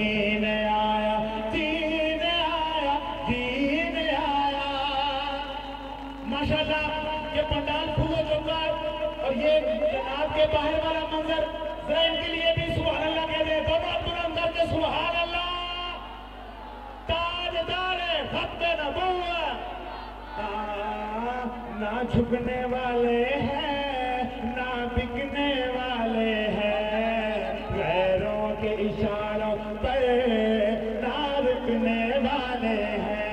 دین آیا دین آیا دین آیا. ماشاءاللہ یہ پنڈال کھل ہو چکا ہے اور یہ جناب کے باہر والا منظر ذرا ان کے لیے بھی سبحان اللہ کہہ دیں. دونوں بلند کر کے سبحان اللہ. تاجدار ختم نبوت نہ جھکنے والے ہیں نہ بکنے والے ہیں غیروں کے اشاروں پر نہ رکنے والے ہیں.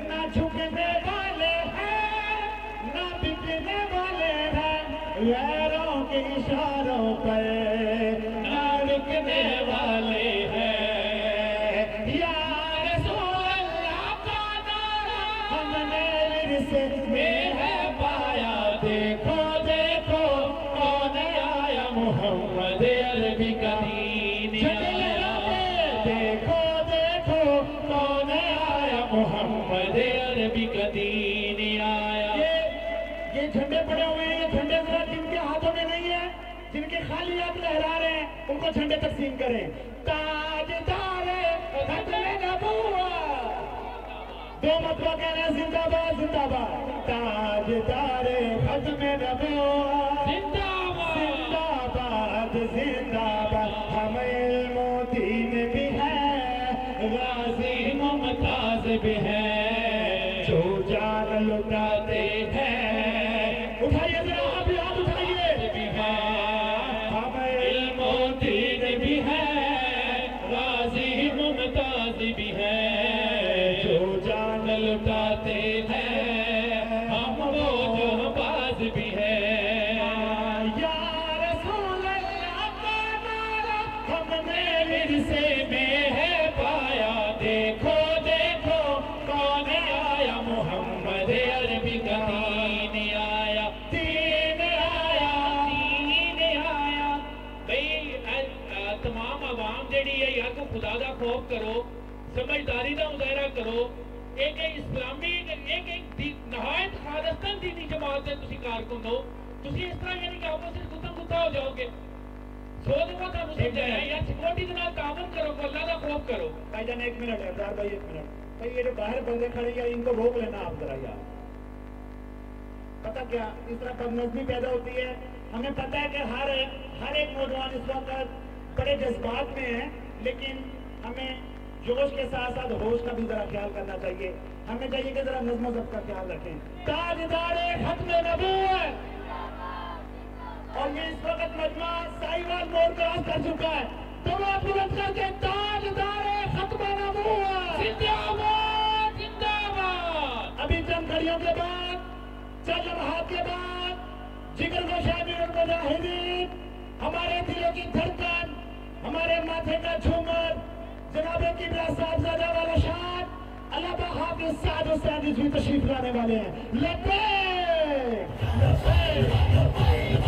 نہ جھکنے والے ہیں نہ بکنے والے ہیں غیروں کے اشاروں پر نہ رکنے والے ہیں. میں ہے پایا دیکھو دیکھو کون آیا محمد عربی کا دین آیا. دیکھو دیکھو کون آیا محمد عربی کا دین آیا. یہ جھنڈے پڑے ہوئے ہیں. یہ جھنڈے ذرا جن کے ہاتھوں میں نہیں ہے جن کے خالی ہاتھ لہرا رہے ہیں ان کو جھنڈے تقسیم کریں. تاجدار ختم نبوت دو مرتبہ کہہ رہے ہیں زندہ باد زندہ باد. تاجدار ختم نبوت زندہ باد زندہ باد. ہم علم و دین بھی ہے غازی ممتاز بھی ہے جو جان لٹاتے ہیں. اٹھائیے ذرا آپ یاد اٹھائیے بھی ہے. ہم علم و دین بھی ہے غازی ممتاز بھی ہے لٹاتے ہیں ہم وہ جو باز بھی ہے. یا رسول اللہ کا نعرہ ہم نے ورثے میں ہے پایا. دیکھو دیکھو کون آیا محمد عربی کا دین آیا دین آیا دین آیا. بھئی تمام عوام جڑی ہے یا تو خدا دا خوف کرو سمجھداری دا مظاہرہ کرو. ایک اسلامی ایک نہایت خالصتاً دینی جماعت سے تسی کارکن ہو. تسی اس طرح یعنی کہ آپس سے گتم گتا ہو جاؤ گے. سوچ کو تھا سمجھایا یا سیکورٹی کے نال تعاون کرو اللہ کا خوف کرو. بھائی جان ایک منٹ ہے ابرار بھائی ایک منٹ. بھائی یہ جو باہر بندے کھڑے ہیں ان کو روک لینا آپ ذرا یار. پتہ کیا اس طرح بدنظمی پیدا ہوتی ہے. ہمیں پتہ ہے کہ ہر ایک نوجوان اس وقت بڑے جذبات میں ہے لیکن ہمیں جوش کے ساتھ ساتھ ہوش کا بھی ذرا خیال کرنا چاہیے. ہمیں چاہیے کہ ذرا نظم و ضبط کا خیال رکھیں. تاجدار ختم نبوت اور یہ اس وقت مجمع سائیوال موڑ کراس کر چکا ہے. دونوں بلند کر کے تاجدار ختم نبوت زندہ باد زندہ باد. ابھی چند گھڑیوں کے بعد چند لمحات کے بعد جگر گوشہ امیر المجاہدین ہمارے دلوں کی دھڑکن ہمارے ماتھے کا جھومر جناب قبلہ صاحبزادہ والا شان علامہ حافظ سعد حسین رضوی تشریف لانے والے ہیں. لبیک لبیک لبیک